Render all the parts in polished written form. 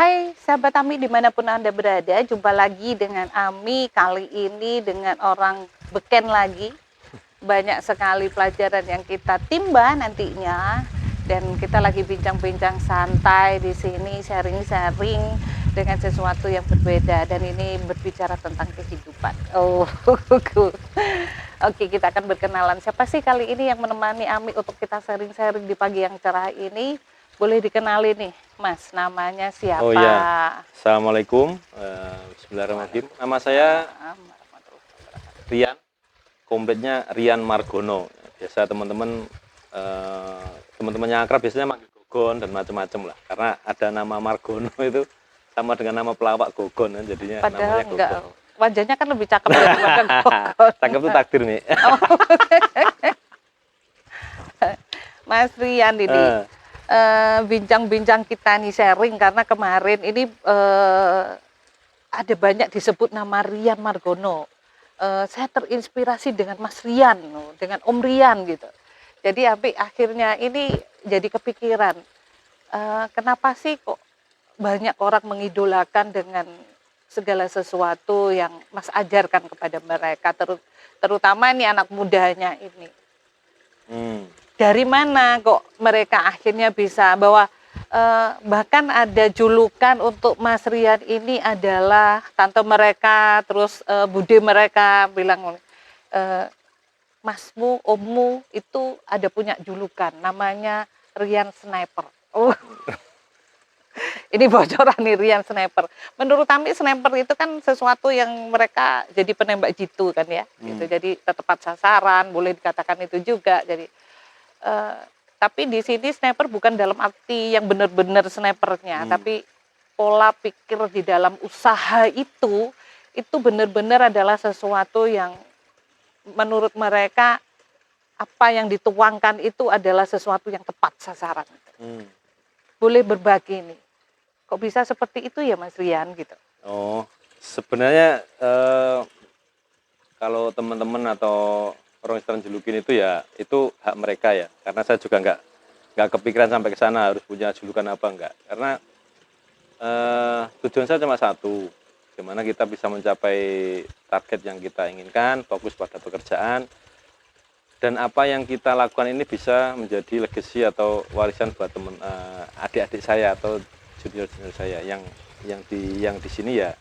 Hai sahabat Ami dimanapun Anda berada, jumpa lagi dengan Ami kali ini dengan orang beken lagi. Banyak sekali pelajaran yang kita timba nantinya dan kita lagi bincang-bincang santai di sini, sharing-sharing dengan sesuatu yang berbeda dan ini berbicara tentang kehidupan. Oh, oke, kita akan berkenalan. Siapa sih kali ini yang menemani Ami untuk kita sharing-sharing di pagi yang cerah ini? Boleh dikenali nih, Mas. Namanya siapa? Oh ya, Assalamualaikum. Bismillahirrahmanirrahim. Nama saya Rian, kompletnya Rian Margono. Biasa teman-teman yang akrab biasanya manggil Gogon dan macam-macam lah. Karena ada nama Margono itu sama dengan nama pelawak Gogon kan, jadinya Padahal namanya enggak, Gogon. wajahnya kan lebih cakep daripada Gogon. Cakep tuh takdir nih. Mas Rian ini bincang-bincang kita nih sharing karena kemarin ini ada banyak disebut nama Rian Margono. Saya terinspirasi dengan Mas Rian, dengan Om Rian gitu. Jadi akhirnya ini jadi kepikiran, kenapa sih kok banyak orang mengidolakan dengan segala sesuatu yang Mas ajarkan kepada mereka, terutama nih anak mudanya ini. Dari mana kok mereka akhirnya bisa bahwa bahkan ada julukan untuk Mas Rian ini adalah tante mereka, terus bude mereka bilang masmu, ommu itu ada punya julukan namanya Rian Sniper. Oh. Ini bocoran nih Rian Sniper. Menurut Ami sniper itu kan sesuatu yang mereka jadi penembak jitu kan ya. Gitu. Jadi tepat sasaran, boleh dikatakan itu juga. Jadi tapi di sini sniper bukan dalam arti yang benar-benar snipernya, tapi pola pikir di dalam usaha itu benar-benar adalah sesuatu yang menurut mereka apa yang dituangkan itu adalah sesuatu yang tepat sasaran. Boleh berbagi nih, kok bisa seperti itu ya Mas Rian gitu? Oh, sebenarnya kalau teman-teman atau orang yang julukin itu ya itu hak mereka ya, karena saya juga nggak kepikiran sampai ke sana harus punya julukan apa enggak, karena tujuan saya cuma satu, gimana kita bisa mencapai target yang kita inginkan, fokus pada pekerjaan dan apa yang kita lakukan ini bisa menjadi legacy atau warisan buat teman adik-adik saya atau junior-junior saya yang di sini ya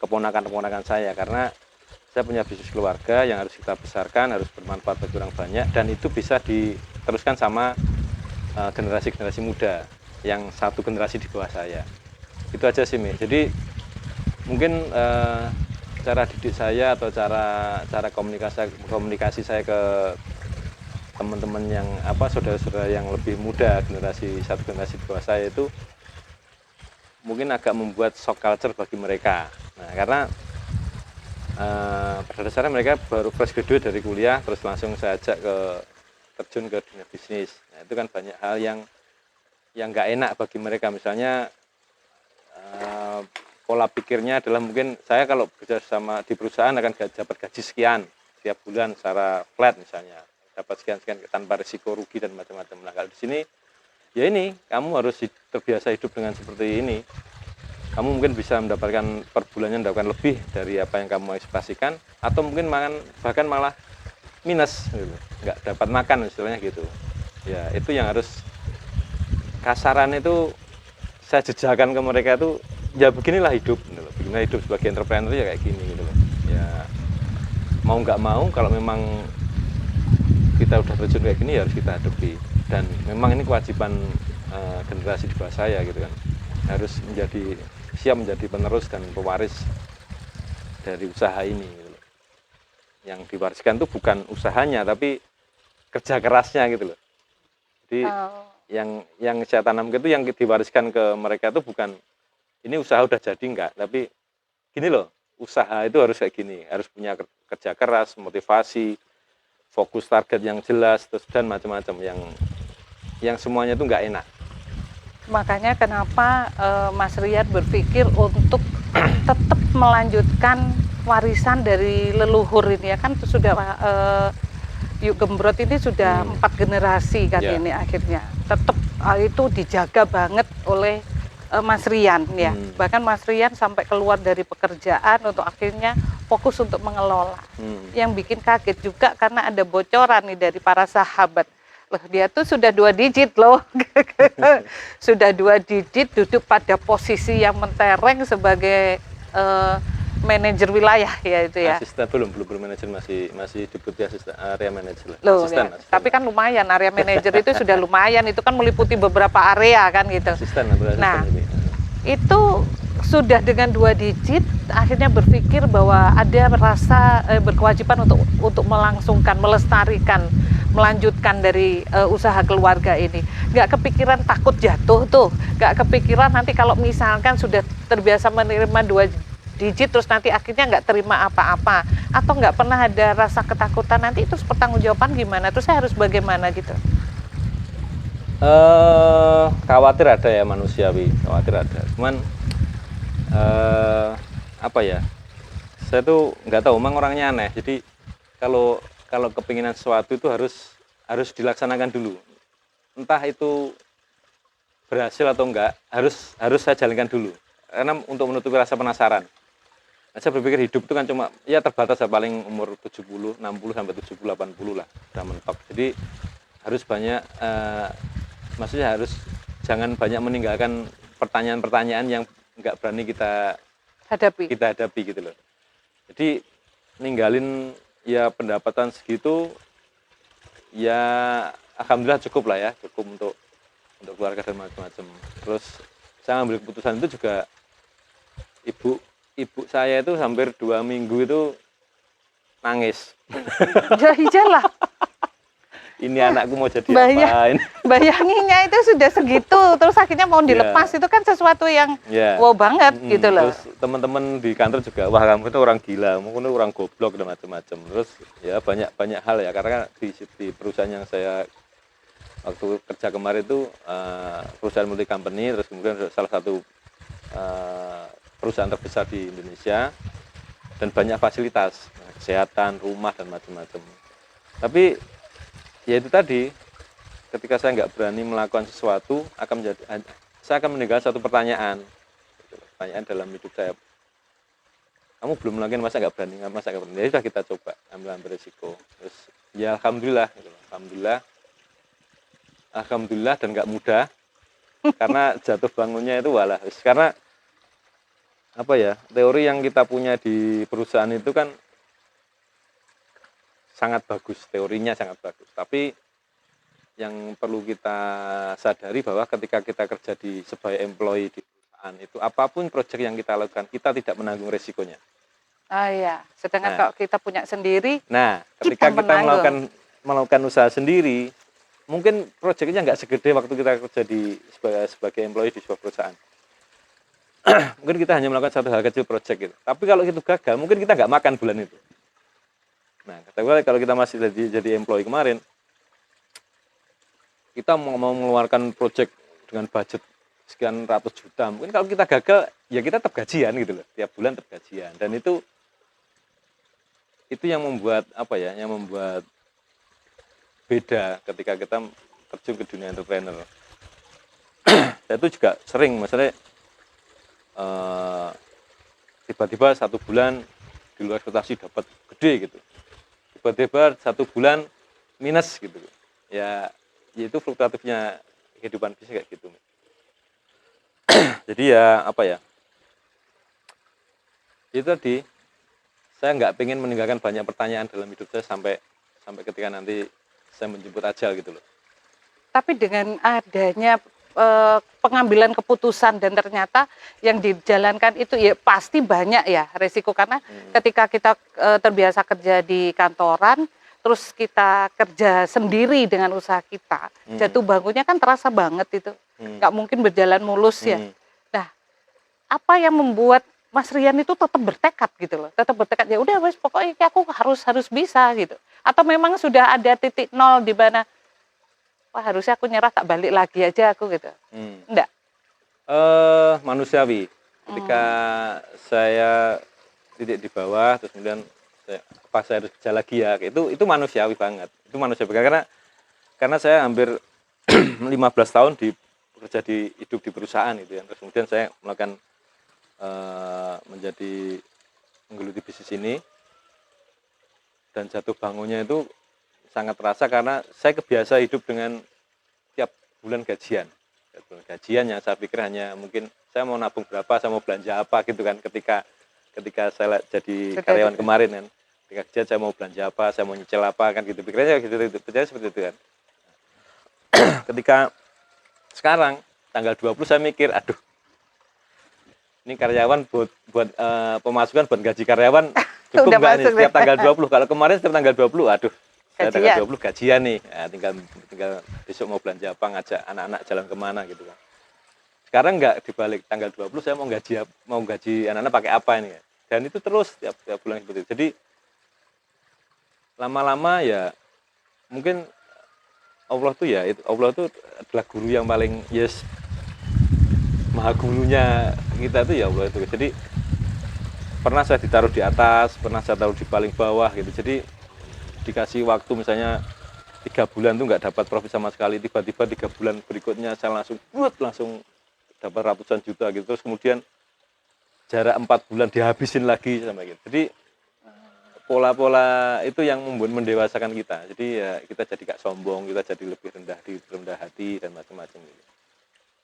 keponakan-keponakan saya, karena saya punya bisnis keluarga yang harus kita besarkan, harus bermanfaat bagi orang banyak dan itu bisa diteruskan sama generasi-generasi muda yang satu generasi di bawah saya. Itu aja sih Mi. Jadi mungkin cara didik saya atau cara komunikasi saya ke teman-teman yang saudara-saudara yang lebih muda, satu generasi di bawah saya itu mungkin agak membuat shock culture bagi mereka. Nah, karena pada dasarnya mereka baru fresh graduate dari kuliah, terus langsung saya ajak terjun ke dunia bisnis. Nah, itu kan banyak hal yang nggak enak bagi mereka. Misalnya pola pikirnya adalah mungkin saya kalau bekerja sama di perusahaan akan dapat gaji sekian tiap bulan secara flat misalnya, dapat sekian tanpa risiko rugi dan macam-macam. Nah, kalau di sini ya ini kamu harus terbiasa hidup dengan seperti ini. Kamu mungkin bisa mendapatkan per bulannya mendapatkan lebih dari apa yang kamu ekspektasikan, atau mungkin bahkan malah minus gitu. Nggak dapat makan istilahnya gitu ya. Itu yang harus kasaran itu saya jejakan ke mereka, itu ya beginilah hidup gitu loh. Beginilah hidup sebagai entrepreneur ya kayak gini gitu loh. Ya mau nggak mau kalau memang kita udah terjun kayak gini ya harus kita hadapi, dan memang ini kewajiban generasi di bawah saya gitu kan, harus siap menjadi penerus dan pewaris dari usaha ini gitu loh. Yang diwariskan itu bukan usahanya tapi kerja kerasnya gitu loh. Jadi Oh, yang saya tanam itu yang diwariskan ke mereka itu bukan ini usaha udah jadi enggak, tapi gini loh, usaha itu harus kayak gini, harus punya kerja keras, motivasi, fokus target yang jelas, terus dan macam-macam yang semuanya itu nggak enak. makanya kenapa Mas Rian berpikir untuk tetap melanjutkan warisan dari leluhur ini ya kan sudah Yuk Gembrot ini sudah 4 generasi kan Ya. ini akhirnya tetap itu dijaga banget oleh Mas Rian ya. Bahkan Mas Rian sampai keluar dari pekerjaan untuk akhirnya fokus untuk mengelola. Yang bikin kaget juga karena ada bocoran nih dari para sahabat. Loh, dia tuh sudah 2 digit loh. Sudah 2 digit duduk pada posisi yang mentereng sebagai manajer wilayah ya itu ya. Asisten belum manajer, masih deputi asisten area manajer lah. Loh, Asisten, ya. Tapi kan lumayan area manajer itu sudah lumayan, itu kan meliputi beberapa area kan gitu. asisten Nah, ini. itu sudah dengan 2 digit akhirnya berpikir bahwa ada rasa berkewajiban untuk melangsungkan, melestarikan, melanjutkan dari usaha keluarga ini. Nggak kepikiran takut jatuh tuh, nggak kepikiran nanti kalau misalkan sudah terbiasa menerima 2 digit terus nanti akhirnya nggak terima apa-apa, atau nggak pernah ada rasa ketakutan nanti itu pertanggungjawaban gimana, terus saya harus bagaimana gitu. Khawatir ada ya, manusiawi, khawatir ada. Cuman apa ya? Saya tuh nggak tahu, memang orangnya aneh. Jadi kalau kepinginan sesuatu itu harus dilaksanakan dulu. Entah itu berhasil atau enggak, harus saya jalankan dulu. Karena untuk menutupi rasa penasaran. Nah, saya berpikir hidup itu kan cuma ya terbatas ya, paling umur 70, 60 sampai 70, 80 lah, udah mentok. Jadi harus banyak maksudnya harus jangan banyak meninggalkan pertanyaan-pertanyaan yang nggak berani kita Hadapi. hadapi gitu loh. Jadi ninggalin ya pendapatan segitu ya alhamdulillah cukup lah ya, cukup untuk keluarga dan macam-macam. Terus saya ambil keputusan itu juga ibu saya itu hampir 2 minggu itu nangis. Ya iyalah. Ini anakku mau jadi apa ini? Bayanginnya itu sudah segitu, terus akhirnya mau dilepas itu kan sesuatu yang wow banget gitu loh. Terus teman-teman di kantor juga, wah kamu itu orang gila, mungkin orang goblok dan macam-macam. Terus ya banyak hal ya, karena kan di perusahaan yang saya waktu kerja kemarin itu perusahaan multi company, terus kemudian salah satu perusahaan terbesar di Indonesia dan banyak fasilitas kesehatan, rumah dan macam-macam. Tapi ya itu tadi, ketika saya nggak berani melakukan sesuatu saya akan meninggalkan satu pertanyaan dalam hidup saya. Kamu belum melakukan, masa nggak berani? Ya sudah, kita coba ambil risiko. Terus ya alhamdulillah dan nggak mudah karena jatuh bangunnya itu walah. Karena apa ya, teori yang kita punya di perusahaan itu kan sangat bagus, teorinya sangat bagus, tapi yang perlu kita sadari bahwa ketika kita kerja sebagai employee di perusahaan itu, apapun proyek yang kita lakukan, kita tidak menanggung resikonya. Ah iya, sedangkan kalau kita punya sendiri, ketika kita melakukan usaha sendiri, mungkin proyeknya nggak segede waktu kita kerja sebagai employee di sebuah perusahaan. Mungkin kita hanya melakukan satu hal kecil proyek gitu. Tapi kalau itu gagal, mungkin kita nggak makan bulan itu. Nah, katakanlah kalau kita masih jadi employee kemarin, kita mau mengeluarkan proyek dengan budget sekian ratus juta, mungkin kalau kita gagal, ya kita tetap gajian gitu loh, tiap bulan tetap gajian. Dan itu yang membuat yang membuat beda ketika kita terjun ke dunia entrepreneur. Saya itu juga sering, misalnya tiba-tiba 1 bulan di luar ekspektasi dapat gede gitu, tiba-tiba 1 bulan minus gitu ya, itu fluktuatifnya kehidupan bisnis kayak gitu. Jadi ya Itu tadi, saya nggak pengen meninggalkan banyak pertanyaan dalam hidup saya sampai ketika nanti saya menjemput ajal gitu loh. Tapi dengan adanya pengambilan keputusan dan ternyata yang dijalankan itu ya pasti banyak ya resiko karena ketika kita terbiasa kerja di kantoran, terus kita kerja sendiri dengan usaha kita, jatuh bangunnya kan terasa banget itu, nggak mungkin berjalan mulus ya. Nah, apa yang membuat Mas Rian itu tetap bertekad gitu loh, tetap bertekad ya udah wes pokoknya aku harus bisa gitu. Atau memang sudah ada titik nol di mana wah harusnya aku nyerah tak balik lagi aja aku gitu. Enggak. Manusiawi. Ketika saya titik di bawah, terus kemudian saya harus kerja lagi ya, itu manusiawi banget. Itu manusiawi karena saya hampir 15 tahun bekerja hidup di perusahaan itu ya. Terus kemudian saya melakukan menjadi menggeluti bisnis ini, dan jatuh bangunnya itu sangat terasa karena saya kebiasa hidup dengan tiap bulan gajian. Gajiannya saya pikir hanya mungkin saya mau nabung berapa, saya mau belanja apa gitu kan, ketika saya jadi karyawan kemarin kan, ketika gajian saya mau belanja apa, saya mau nyicil apa kan gitu, pikirannya gitu, percaya seperti itu kan. Ketika sekarang tanggal 20 saya mikir, aduh ini karyawan buat pemasukan buat gaji karyawan cukup nggak nih setiap tanggal 20. Kalau kemarin setiap tanggal 20, aduh saya tanggal 20 gajian nih, nah, tinggal besok mau belanja apa, ngajak anak-anak jalan kemana gitu kan. Sekarang nggak, dibalik tanggal 20 saya mau gaji anak-anak pakai apa ini ya. Dan itu terus tiap bulan seperti itu. Jadi lama-lama ya mungkin Allah tuh adalah guru yang paling maha gurunya kita itu ya Allah itu. Jadi pernah saya ditaruh di atas, pernah saya taruh di paling bawah gitu. Jadi dikasih waktu misalnya 3 bulan tuh nggak dapat profit sama sekali, tiba-tiba 3 bulan berikutnya saya langsung dapat ratusan juta gitu. Terus kemudian jarak 4 bulan dihabisin lagi sama gitu. Jadi pola-pola itu yang mendewasakan kita. Jadi ya kita jadi gak sombong, kita jadi lebih rendah hati dan macam-macam gitu.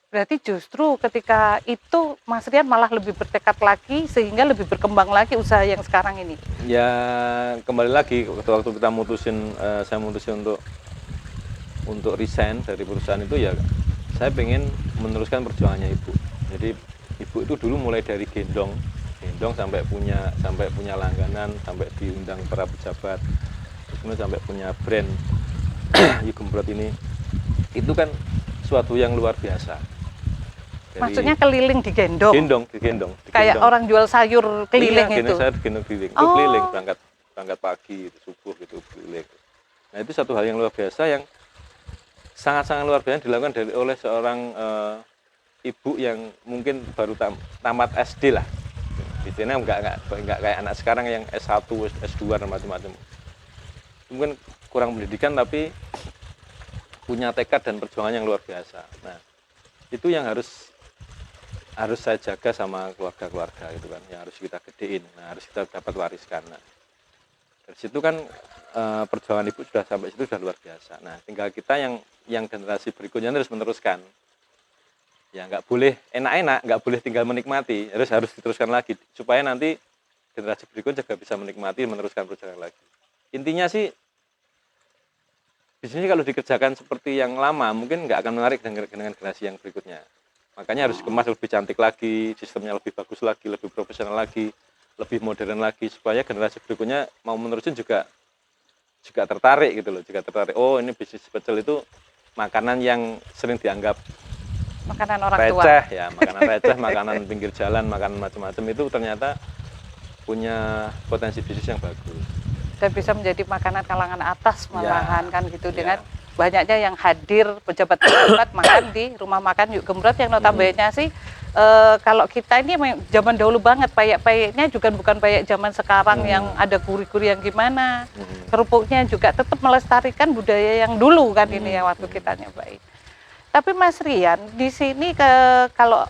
Berarti justru ketika itu Mas Rian malah lebih bertekad lagi sehingga lebih berkembang lagi usaha yang sekarang ini. Ya kembali lagi waktu kita saya mutusin untuk resign dari perusahaan itu ya, saya pengen meneruskan perjuangannya ibu. Jadi ibu itu dulu mulai dari gendong sampai punya langganan, sampai diundang para pejabat, terus kemudian sampai punya brand Gembrot ini. Itu kan suatu yang luar biasa. Jadi, maksudnya keliling digendong? Digendong. Kayak orang jual sayur keliling iya, itu? Saya digendong keliling. Itu keliling, berangkat pagi, subuh gitu, keliling. Nah itu satu hal yang luar biasa, yang sangat-sangat luar biasa dilakukan oleh seorang ibu yang mungkin baru tamat SD lah. Di sini nggak kayak anak sekarang yang S1, S2 dan macam-macam. Mungkin kurang pendidikan tapi punya tekad dan perjuangan yang luar biasa. Nah, itu yang harus saya jaga sama keluarga gitu kan, yang harus kita gedein, nah harus kita dapat wariskan. Nah, dari situ kan perjuangan ibu sudah sampai situ sudah luar biasa. Nah, tinggal kita yang generasi berikutnya harus meneruskan. Ya nggak boleh enak-enak, nggak boleh tinggal menikmati, harus diteruskan lagi supaya nanti generasi berikutnya juga bisa menikmati, meneruskan perjalanan lagi. Intinya sih bisnis kalau dikerjakan seperti yang lama mungkin nggak akan menarik dengan generasi yang berikutnya. Makanya harus dikemas lebih cantik lagi, sistemnya lebih bagus lagi, lebih profesional lagi, lebih modern lagi, supaya generasi berikutnya mau menerusin juga tertarik gitu loh, oh ini bisnis pecel itu makanan yang sering dianggap makanan orang receh tua. ya, makanan receh, makanan pinggir jalan, makanan macam-macam, itu ternyata punya potensi bisnis yang bagus dan bisa menjadi makanan kalangan atas malahan kan gitu, dengan banyaknya yang hadir pejabat-pejabat makan di rumah makan Yuk Gembrot yang notabene sih kalau kita ini zaman dahulu banget, payek-payeknya juga bukan payek zaman sekarang yang ada gurih-gurih yang gimana. Kerupuknya juga tetap melestarikan budaya yang dulu kan ini ya waktu kita nyobain. Tapi Mas Rian di sini kalau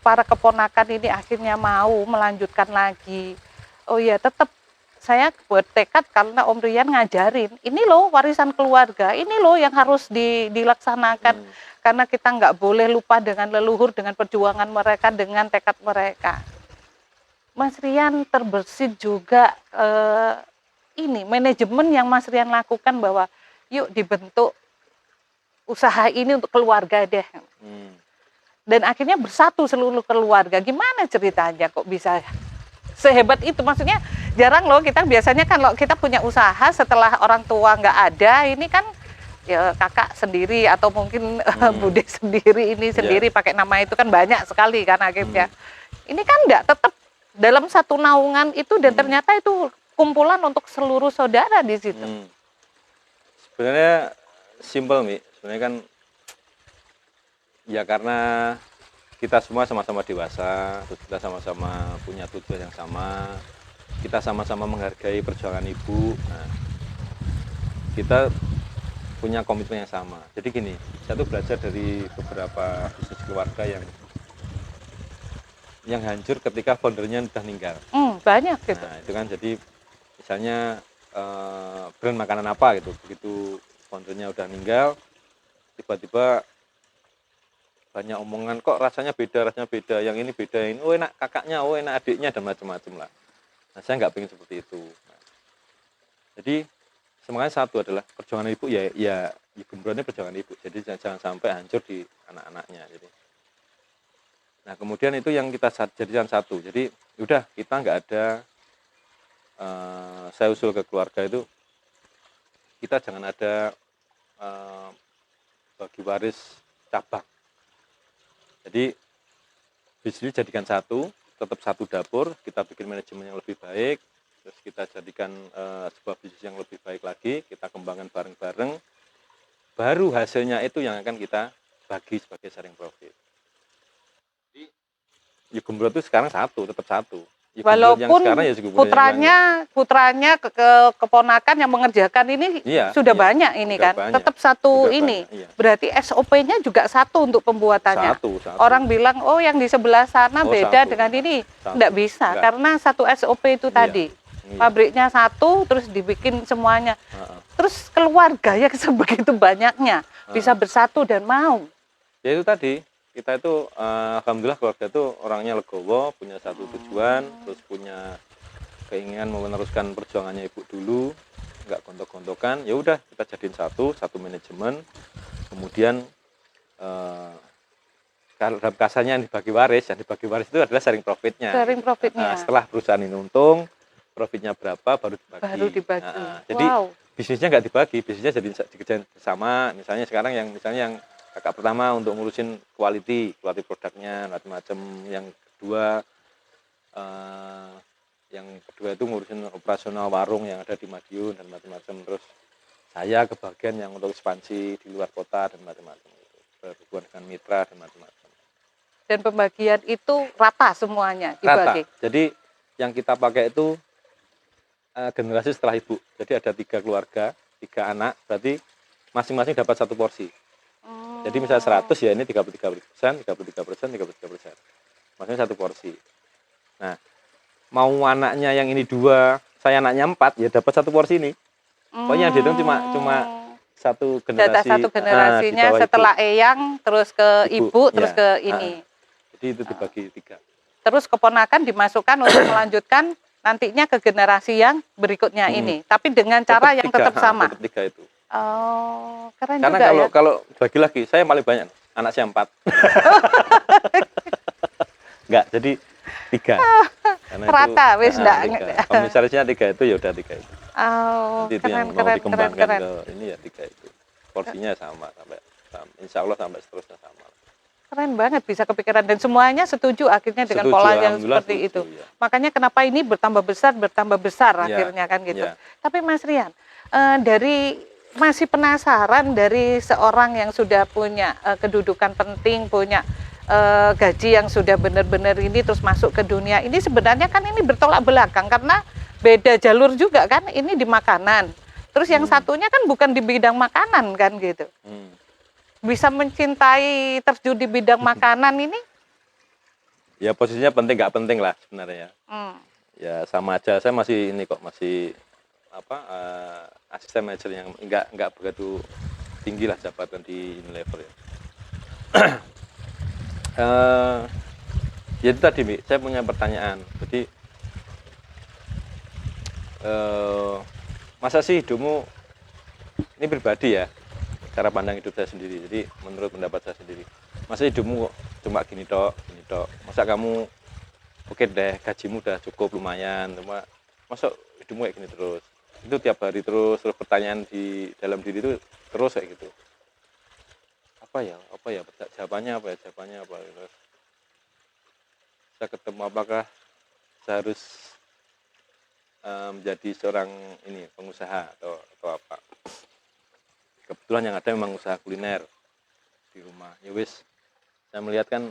para keponakan ini akhirnya mau melanjutkan lagi, oh ya tetap saya bertekad karena Om Rian ngajarin, ini loh warisan keluarga, ini loh yang harus dilaksanakan. Karena kita nggak boleh lupa dengan leluhur, dengan perjuangan mereka, dengan tekad mereka. Mas Rian terbersit juga ini manajemen yang Mas Rian lakukan bahwa yuk dibentuk usaha ini untuk keluarga deh. Dan akhirnya bersatu seluruh keluarga. Gimana ceritanya kok bisa sehebat itu? Maksudnya jarang loh, kita biasanya kan kalau kita punya usaha setelah orang tua nggak ada, ini kan ya kakak sendiri atau mungkin bude sendiri, ini sendiri pakai nama itu kan banyak sekali kan akhirnya. Ini kan nggak, tetap dalam satu naungan itu, dan ternyata itu kumpulan untuk seluruh saudara di situ. Sebenarnya simple, Mi. Sebenarnya kan ya karena kita semua sama-sama dewasa, terus kita sama-sama punya tujuan yang sama, kita sama-sama menghargai perjuangan ibu. Nah, kita punya komitmen yang sama. Jadi gini, saya tuh belajar dari beberapa bisnis keluarga yang hancur ketika foundernya udah meninggal. Banyak gitu. Nah, itu kan jadi misalnya brand makanan apa gitu, begitu foundernya udah meninggal, tiba-tiba banyak omongan, kok rasanya beda, yang ini beda, ini oh enak kakaknya, oh enak adiknya, dan macam-macam lah. Nah, saya nggak pengen seperti itu. Nah, jadi semangatnya satu adalah perjuangan ibu, ya gembronya perjuangan ibu, jadi jangan sampai hancur di anak-anaknya. Jadi nah, kemudian itu yang kita jadikan satu. Jadi udah, kita nggak ada saya usul ke keluarga itu, kita jangan ada bagi waris cabang. Jadi bisnis jadikan satu, tetap satu dapur, kita bikin manajemen yang lebih baik, terus kita jadikan sebuah bisnis yang lebih baik lagi, kita kembangkan bareng-bareng, baru hasilnya itu yang akan kita bagi sebagai sharing profit. Jadi Yugembro itu sekarang satu, tetap satu. Walaupun putranya keponakan yang mengerjakan ini sudah banyak ini kan, banyak. Tetap satu ini. Banyak, Berarti SOP-nya juga satu untuk pembuatannya. Satu. Orang bilang, oh yang di sebelah sana beda dengan ini, enggak bisa. Karena satu SOP itu tadi. Pabriknya satu, terus dibikin semuanya. Terus keluarga yang sebegitu banyaknya bisa bersatu dan mau. Ya itu tadi. Kita itu alhamdulillah keluarga itu orangnya legowo, punya satu tujuan, terus punya keinginan meneruskan perjuangannya ibu dulu, nggak gontok-gontokan. Ya udah, kita jadiin satu manajemen. Kemudian kalau dalam kasarnya yang dibagi waris itu adalah sharing profitnya. Sharing profitnya. Nah, setelah perusahaan ini untung, profitnya berapa baru dibagi. Jadi bisnisnya nggak dibagi, bisnisnya jadi dikerjain bersama. Misalnya sekarang yang kakak pertama untuk ngurusin quality produknya, macam-macam. Yang kedua itu ngurusin operasional warung yang ada di Madiun dan macam-macam. Terus saya kebagian yang untuk ekspansi di luar kota dan macam-macam, berhubungan dengan mitra dan macam-macam. Dan pembagian itu rata semuanya dibagi. Rata. Jadi yang kita pakai itu generasi setelah ibu. Jadi ada 3 keluarga, 3 anak, berarti masing-masing dapat 1 porsi. Jadi misalnya 100 ya ini 33%, 33%, 33%. Maksudnya 1 porsi. Nah, mau anaknya yang ini 2, saya anaknya 4, ya dapat 1 porsi ini. Pokoknya yang dihitung cuma satu generasi. Data satu generasinya setelah eyang, terus ke ibu terus ke ini. Jadi itu dibagi 3. Terus keponakan dimasukkan untuk melanjutkan nantinya ke generasi yang berikutnya ini. Tapi dengan cara yang tetap sama. Tetap 3 itu. Oh, keren karena juga ya. Kalau bagi lagi, saya paling banyak, anak saya 4. Enggak, jadi 3. Rata, wis enggak. Komisarisnya 3 itu, ya udah 3 itu. Oh, nanti itu yang mau dikembangkan ke ini ya 3 itu. Porsinya sama, insya Allah sampai seterusnya sama. Keren banget bisa kepikiran, dan semuanya setuju akhirnya dengan pola yang seperti itu. Ya. Makanya kenapa ini bertambah besar akhirnya kan gitu. Ya. Tapi Mas Rian, masih penasaran dari seorang yang sudah punya kedudukan penting, punya gaji yang sudah benar-benar ini, terus masuk ke dunia ini, sebenarnya kan ini bertolak belakang karena beda jalur juga kan, ini di makanan, terus yang satunya kan bukan di bidang makanan kan gitu. Bisa mencintai terjun di bidang makanan ini? Ya posisinya penting nggak penting lah sebenarnya. Ya sama aja, saya masih ini kok, masih asisten manajer yang enggak begitu tinggi lah jabatan di Unilever ya. Ya itu tadi, Mi, saya punya pertanyaan. Jadi eh, masa sih hidupmu, ini pribadi ya, cara pandang hidup saya sendiri. Jadi menurut pendapat saya sendiri, masa hidupmu kok cuma gini tok, masa kamu oke deh gajimu udah cukup lumayan, cuma masa hidupmu kayak gini terus, itu tiap hari terus pertanyaan di dalam diri itu terus kayak gitu. Apa ya jawabannya apa terus saya ketemu apakah saya harus menjadi seorang ini pengusaha atau apa. Kebetulan yang ada memang usaha kuliner di rumah. Ya wis, saya melihat kan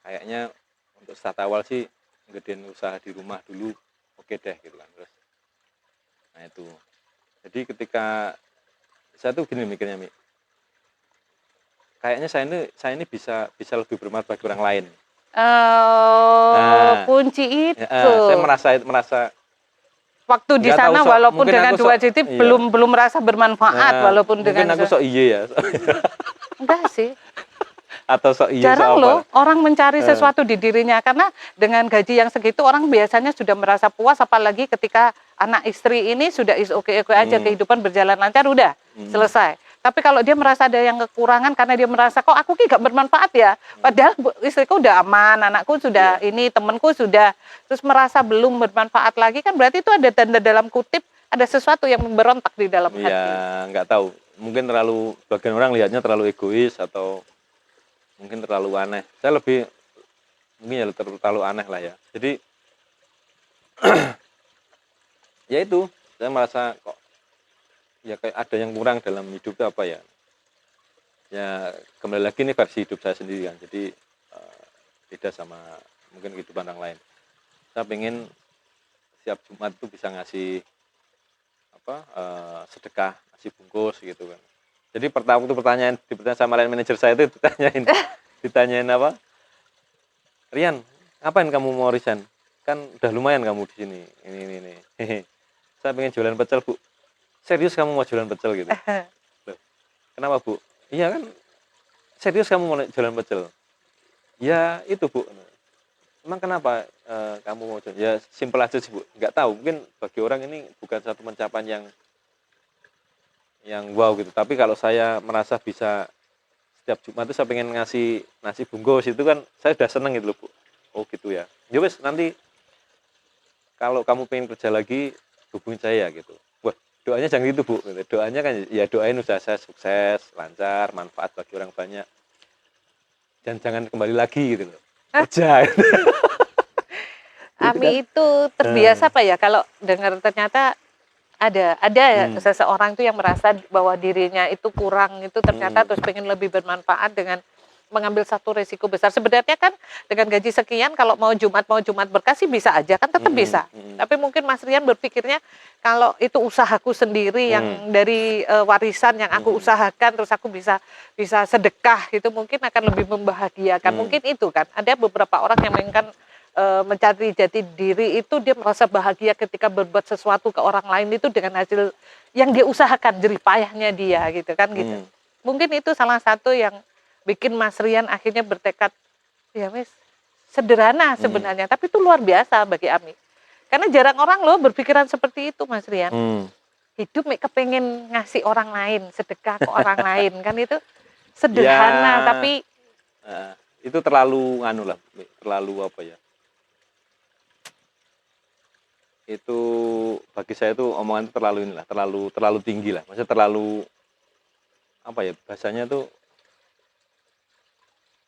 kayaknya untuk start awal sih gedein usaha di rumah dulu, oke deh gitu kan. Terus nah itu. Jadi ketika saya tuh gini mikirnya, Mi. Kayaknya saya ini bisa lebih bermanfaat bagi orang lain. Nah, Kunci ya, itu. saya merasa Waktu di nggak tahu, sana walaupun mungkin dengan aku dua titik iya. belum merasa bermanfaat walaupun mungkin dengan aku sok iye ya. enggak sih. Atau sok iye Jarang sok apa. loh orang mencari sesuatu di dirinya karena dengan gaji yang segitu orang biasanya sudah merasa puas, apalagi ketika anak istri ini sudah oke aja, kehidupan berjalan lancar udah selesai. Tapi kalau dia merasa ada yang kekurangan karena dia merasa kok aku ki gak bermanfaat ya, padahal istriku udah aman, anakku sudah ini, temanku sudah, terus merasa belum bermanfaat lagi, kan berarti itu ada tanda dalam kutip ada sesuatu yang memberontak di dalam hati. Ya nggak tahu, mungkin terlalu, bagian orang lihatnya terlalu egois atau mungkin terlalu aneh. Saya lebih mungkin ya terlalu aneh lah ya. Jadi ya itu, saya merasa kok ya kayak ada yang kurang dalam hidup itu apa ya. Ya kembali lagi ini versi hidup saya sendiri kan. Jadi beda sama mungkin kehidupan orang lain. Saya pengen setiap Jumat itu bisa ngasih apa sedekah, ngasih bungkus gitu kan. Jadi pertama itu pertanyaan sama line manajer saya itu ditanyain apa? Rian, ngapain kamu mau resign? Kan udah lumayan kamu di sini. Ini. Saya pengen jualan pecel, Bu. Serius kamu mau jualan pecel gitu? Loh, kenapa, Bu? Iya kan, serius kamu mau jualan pecel? Ya itu, Bu. Emang kenapa kamu mau jualan? Ya simpel aja sih, Bu. Nggak tahu, mungkin bagi orang ini bukan satu pencapaian yang wow gitu. Tapi kalau saya merasa bisa setiap Jumat itu saya pengen ngasih nasi bungkus itu kan saya udah seneng gitu loh, Bu. Oh gitu ya. Ya wes, nanti kalau kamu pengen kerja lagi hubungi saya gitu. Wah, doanya jangan gitu, Bu. Doanya kan ya doain usaha saya sukses, lancar, manfaat bagi orang banyak. Dan jangan kembali lagi gitu loh. Kerja. Ami itu terbiasa apa ya kalau dengar ternyata ada seseorang itu yang merasa bahwa dirinya itu kurang itu ternyata terus pengen lebih bermanfaat dengan mengambil satu resiko besar. Sebenarnya kan dengan gaji sekian kalau mau Jumat berkah sih bisa aja kan, tetap bisa. Tapi mungkin Mas Rian berpikirnya kalau itu usahaku sendiri yang dari warisan yang aku usahakan terus aku bisa sedekah, itu mungkin akan lebih membahagiakan. Mungkin itu kan ada beberapa orang yang menginginkan mencari jati diri itu dia merasa bahagia ketika berbuat sesuatu ke orang lain itu dengan hasil yang dia usahakan, jerih payahnya dia gitu kan gitu. Mungkin itu salah satu yang bikin Mas Rian akhirnya bertekad ya wes sederhana sebenarnya tapi itu luar biasa bagi Ami. Karena jarang orang loh berpikiran seperti itu, Mas Rian. Hidup kepengen ngasih orang lain, sedekah ke orang lain kan itu sederhana Ya, tapi itu terlalu anu lah, terlalu apa ya? Itu bagi saya itu omongan itu terlalu inilah, terlalu tinggi lah. Maksudnya terlalu apa ya? Bahasanya tuh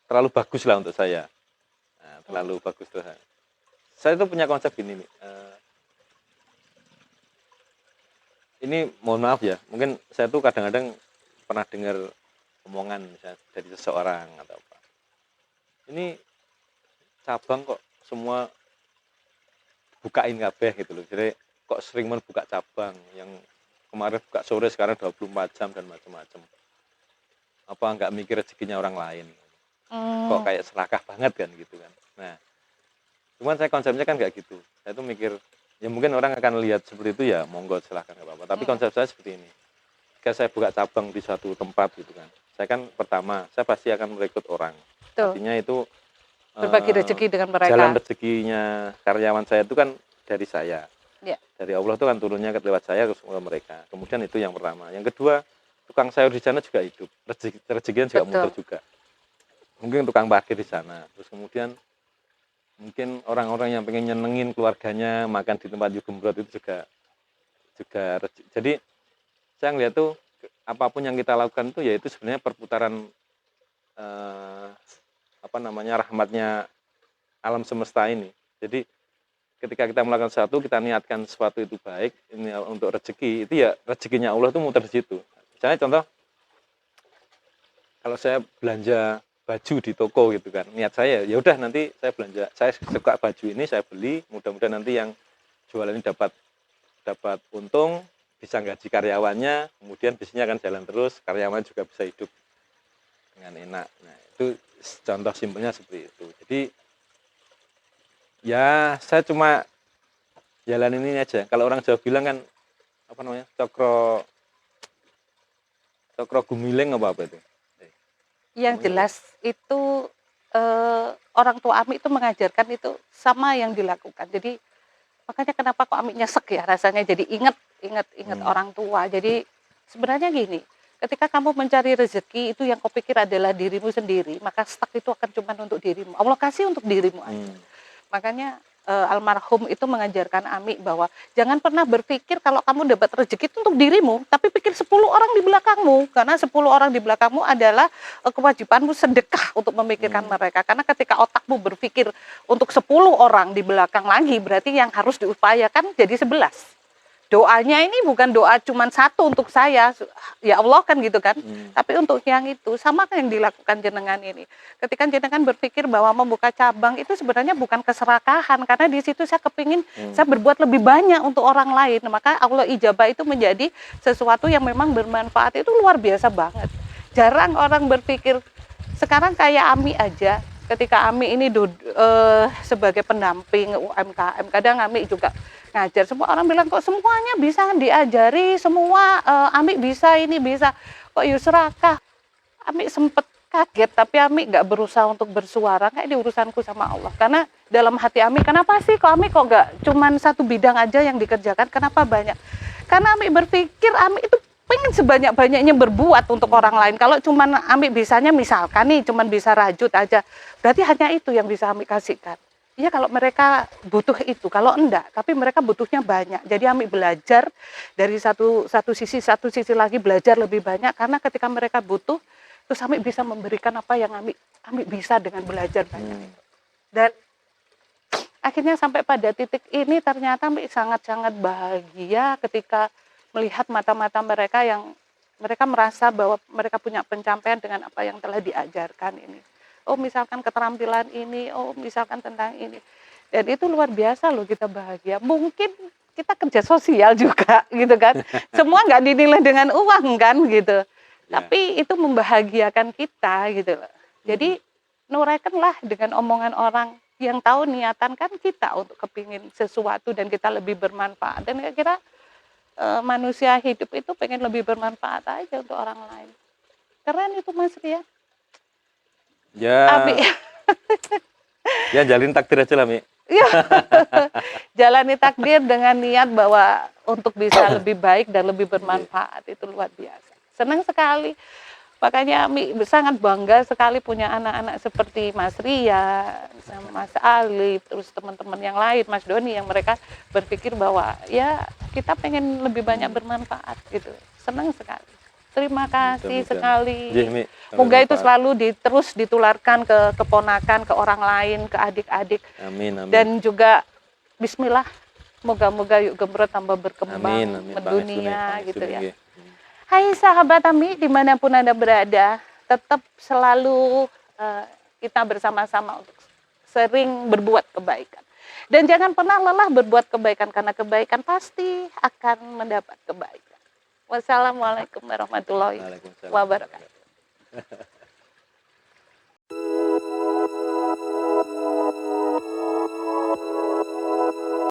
terlalu bagus lah untuk saya. Nah, terlalu bagus tuh. Saya tuh punya konsep gini nih. Ini mohon maaf ya, mungkin saya tuh kadang-kadang pernah dengar omongan misalnya dari seseorang atau apa. Ini cabang kok semua bukain kabeh gitu loh. Jadi kok sering buka cabang yang kemarin buka sore sekarang 24 jam dan macam-macam. Apa nggak mikir rezekinya orang lain? Kok kayak serakah banget kan gitu kan. Nah, cuman saya konsepnya kan nggak gitu. Saya tuh mikir ya mungkin orang akan lihat seperti itu ya monggo silahkan nggak apa-apa. Tapi konsep saya seperti ini. Jika saya buka cabang di suatu tempat gitu kan, saya kan pertama saya pasti akan merekrut orang. Artinya itu berbagi rezeki dengan mereka. Jalan rezekinya karyawan saya itu kan dari saya. Ya. Dari Allah itu kan turunnya lewat saya ke mereka. Kemudian itu yang pertama. Yang kedua, tukang sayur di sana juga hidup. Rezekinya juga muter Betul. juga. Mungkin tukang parkir di sana. Terus kemudian mungkin orang-orang yang pengen nyenengin keluarganya makan di tempat Yugembrot itu juga jadi saya ngeliat tuh apapun yang kita lakukan itu yaitu sebenarnya perputaran rahmatnya alam semesta ini. Jadi ketika kita melakukan sesuatu, kita niatkan sesuatu itu baik, ini untuk rezeki, itu ya rezekinya Allah itu muter di situ. Misalnya contoh, kalau saya belanja baju di toko gitu kan, niat saya ya udah nanti saya belanja, saya suka baju ini saya beli, mudah-mudahan nanti yang jualan ini dapat untung, bisa gaji karyawannya, kemudian bisnisnya akan jalan terus, karyawan juga bisa hidup dengan enak. Nah, itu contoh simpelnya seperti itu. Jadi ya saya cuma jalan ini aja. Kalau orang Jawa bilang kan apa namanya? Cokro gumiling apa itu? Yang jelas itu orang tua Ami itu mengajarkan itu sama yang dilakukan. Jadi makanya kenapa kok Ami nyesek ya rasanya, jadi ingat orang tua. Jadi sebenarnya gini, ketika kamu mencari rezeki itu yang kau pikir adalah dirimu sendiri, maka stuck itu akan cuma untuk dirimu. Allah kasih untuk dirimu aja. Makanya almarhum itu mengajarkan Ami bahwa jangan pernah berpikir kalau kamu dapat rezeki itu untuk dirimu, tapi pikir 10 orang di belakangmu, karena 10 orang di belakangmu adalah kewajibanmu sedekah untuk memikirkan mereka. Karena ketika otakmu berpikir untuk 10 orang di belakang lagi, berarti yang harus diupayakan jadi 11. Doanya ini bukan doa cuma satu untuk saya, ya Allah kan gitu kan, tapi untuk yang itu sama kan yang dilakukan jenengan ini. Ketika jenengan berpikir bahwa membuka cabang itu sebenarnya bukan keserakahan, karena di situ saya kepingin saya berbuat lebih banyak untuk orang lain. Maka Allah ijabah itu menjadi sesuatu yang memang bermanfaat, itu luar biasa banget. Jarang orang berpikir, sekarang kayak Ami aja, ketika Ami ini sebagai pendamping UMKM, kadang Ami juga ngajar, semua orang bilang kok semuanya bisa diajari, semua Ami bisa, ini bisa, kok Yusrakah. Ami sempet kaget, tapi Ami nggak berusaha untuk bersuara, kayak di urusanku sama Allah. Karena dalam hati Ami, kenapa sih kok Ami kok nggak cuman satu bidang aja yang dikerjakan, kenapa banyak? Karena Ami berpikir Ami itu pengen sebanyak-banyaknya berbuat untuk orang lain. Kalau cuman Ami bisanya misalkan nih, cuman bisa rajut aja, berarti hanya itu yang bisa Ami kasihkan. Iya kalau mereka butuh itu, kalau enggak, tapi mereka butuhnya banyak. Jadi Ami belajar dari satu sisi lagi belajar lebih banyak, karena ketika mereka butuh, terus Ami bisa memberikan apa yang Ami bisa dengan belajar banyak itu. Dan akhirnya sampai pada titik ini ternyata Ami sangat-sangat bahagia ketika melihat mata-mata mereka yang mereka merasa bahwa mereka punya pencapaian dengan apa yang telah diajarkan ini. Oh misalkan keterampilan ini, oh misalkan tentang ini. Dan itu luar biasa loh kita bahagia. Mungkin kita kerja sosial juga gitu kan. Semua nggak dinilai dengan uang kan gitu. Tapi itu membahagiakan kita gitu loh. Jadi nuraikanlah dengan omongan orang yang tahu niatan kan kita untuk kepingin sesuatu dan kita lebih bermanfaat. Dan kira manusia hidup itu pengen lebih bermanfaat aja untuk orang lain. Keren itu Mas Ria. Ya, Abi. ya jalin takdir aja lah, Mi. Ya. Jalani takdir dengan niat bahwa untuk bisa lebih baik dan lebih bermanfaat, itu luar biasa. Senang sekali. Makanya Ami sangat bangga sekali punya anak-anak seperti Mas Ria, Mas Ali, terus teman-teman yang lain, Mas Doni, yang mereka berpikir bahwa ya kita pengen lebih banyak bermanfaat gitu. Senang sekali. Terima kasih sekali. Semoga itu selalu terus ditularkan ke keponakan, ke orang lain, ke adik-adik. Amin, amin. Dan juga bismillah, moga-moga Yugembrot tambah berkembang mendunia gitu ya. Hai sahabat Ami, dimanapun Anda berada, tetap selalu kita bersama-sama untuk sering berbuat kebaikan. Dan jangan pernah lelah berbuat kebaikan, karena kebaikan pasti akan mendapat kebaikan. Wassalamualaikum warahmatullahi wabarakatuh.